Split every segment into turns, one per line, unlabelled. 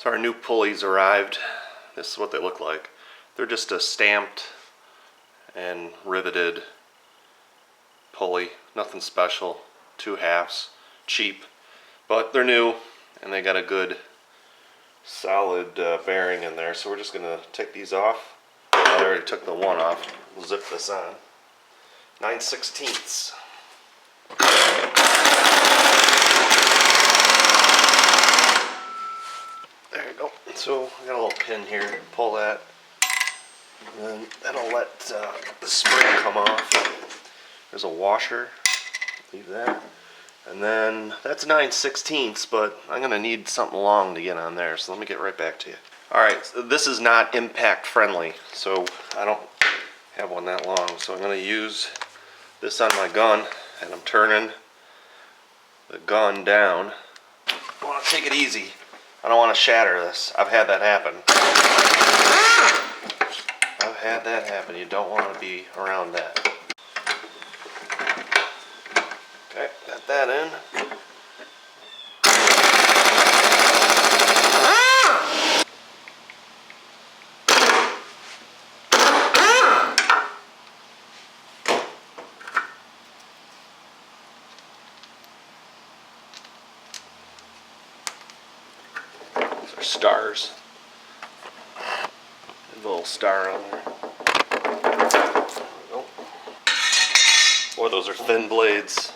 So our new pulleys arrived. This is what they look like. They're just a stamped and riveted pulley. Nothing special. 2/2, cheap. But they're new and they got a good solid bearing in there. So we're just going to take these off. I already took the one off. We'll zip this on. 9/16. There you go. So I got a little pin here. Pull that. And then that'll let the spring come off. There's a washer. Leave that. And then that's 9/16, but I'm going to need something long to get on there. So let me get right back to you. Alright, so this is not impact friendly. So I don't have one that long. So I'm going to use this on my gun. And I'm turning the gun down. I want to take it easy. I don't want to shatter this. I've had that happen. You don't want to be around that. Okay, got that in. Those are stars. A little star on there. Boy, those are thin blades.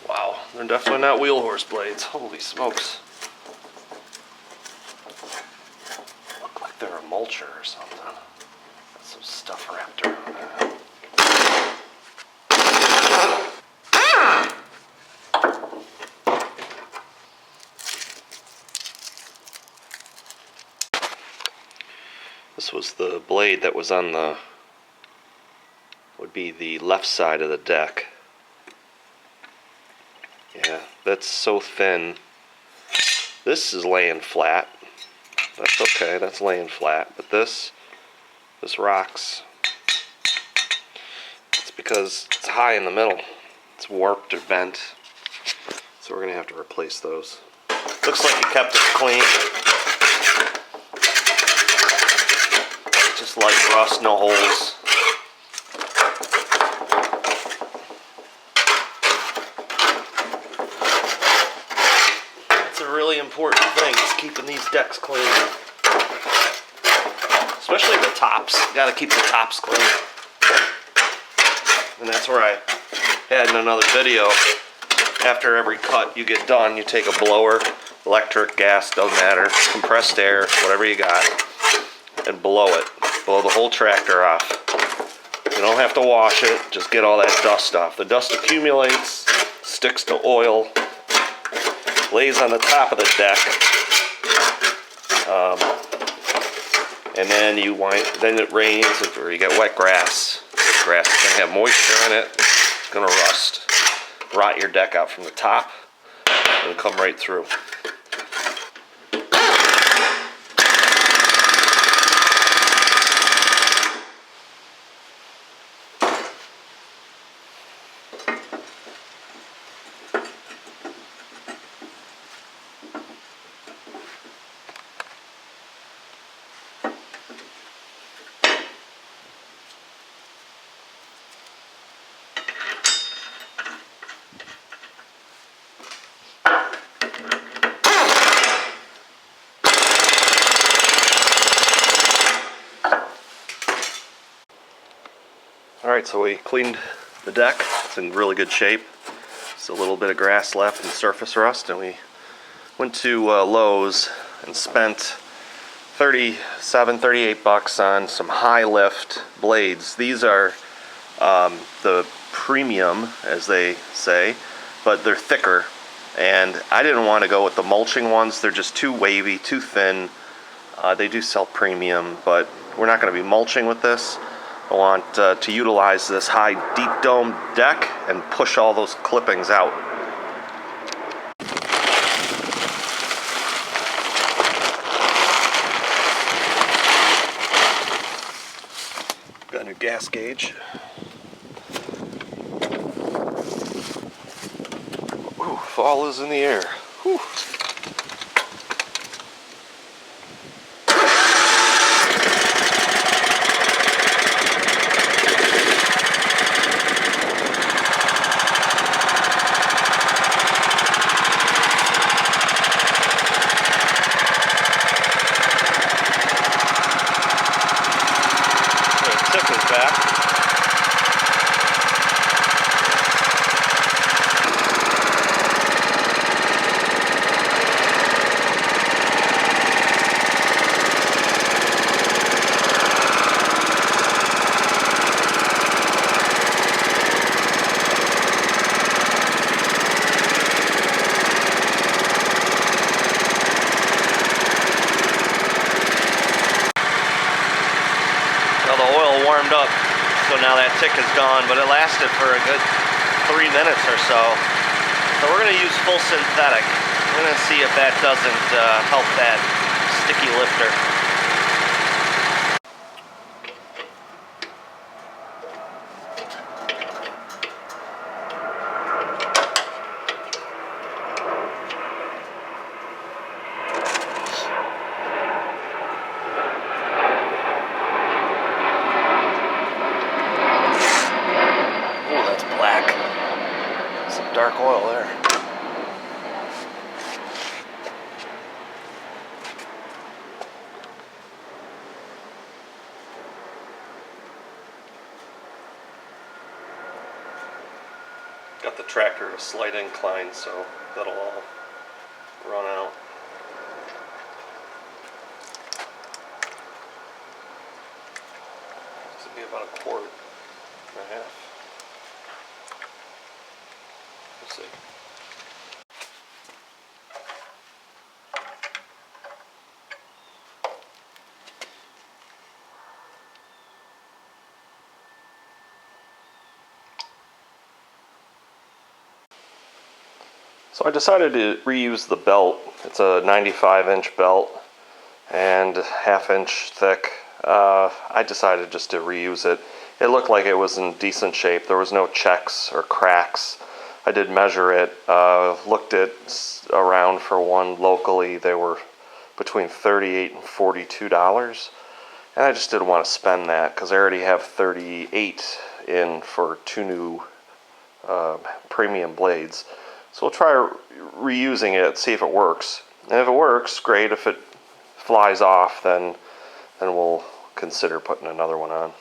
Wow, they're definitely not wheel horse blades. Holy smokes. Look like they're a mulcher or something. Got some stuff wrapped around that. This was the blade that was on the, would be the left side of the deck. Yeah, that's so thin. This is laying flat. That's okay, that's laying flat. But this rocks. It's because it's high in the middle. It's warped or bent. So we're gonna have to replace those. Looks like you kept it clean. Just light rust, no holes. That's a really important thing, is keeping these decks clean. Especially the tops. You gotta keep the tops clean. And that's where I had in another video. After every cut you get done, you take a blower, electric, gas, doesn't matter, compressed air, whatever you got, and blow it. Blow the whole tractor off. You don't have to wash it, just get all that dust off. The dust accumulates, sticks to oil, lays on the top of the deck, and then then it rains or you get wet grass. Grass is going to have moisture in it, it's going to rot your deck out from the top, and come right through. Alright, so we cleaned the deck. It's in really good shape. Just a little bit of grass left and surface rust, and we went to Lowe's and spent 37, 38 bucks on some high lift blades. These are the premium, as they say, but they're thicker. And I didn't want to go with the mulching ones. They're just too wavy, too thin. They do sell premium, but we're not going to be mulching with this. I want to utilize this high deep dome deck and push all those clippings out. Got a new gas gauge. Ooh, fall is in the air. Whew. now that tick is gone, but it lasted for a good 3 minutes or so. So we're going to use full synthetic. We're going to see if that doesn't help that sticky lifter. Dark oil there. Got the tractor at a slight incline, so that'll all run out. This will be about a quart and a half. We'll see. So I decided to reuse the belt. It's a 95-inch belt and 1/2 inch thick. I decided just to reuse it. It looked like it was in decent shape. There was no checks or cracks. I did measure it, looked it around for one locally. They were between $38 and $42. And I just didn't want to spend that because I already have $38 in for 2 new premium blades. So we'll try reusing it, see if it works. And if it works, great. If it flies off, then we'll consider putting another one on.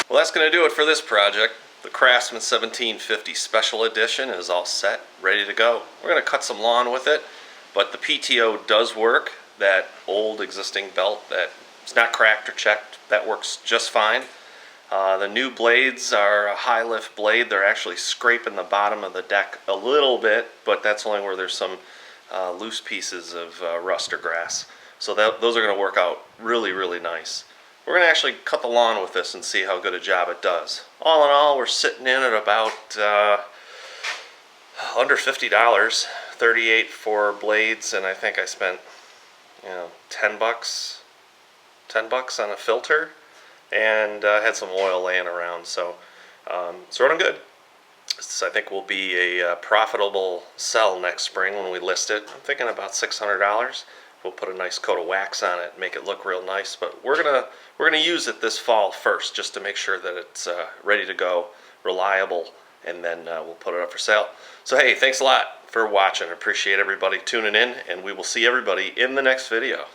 Well, that's going to do it for this project. The Craftsman 1750 Special Edition is all set, ready to go. We're going to cut some lawn with it, but the PTO does work. That old existing belt that's not cracked or checked, that works just fine. The new blades are a high lift blade. They're actually scraping the bottom of the deck a little bit, but that's only where there's some loose pieces of rust or grass. So those are going to work out really, really nice. We're going to actually cut the lawn with this and see how good a job it does. All in all, we're sitting in at about under $50, $38 for blades, and I think I spent, $10 on a filter, and had some oil laying around. So running good. This, I think, will be a profitable sell next spring when we list it. I'm thinking about $600. We'll put a nice coat of wax on it, make it look real nice. But we're gonna use it this fall first, just to make sure that it's ready to go, reliable, and then we'll put it up for sale. So hey, thanks a lot for watching. Appreciate everybody tuning in, and we will see everybody in the next video.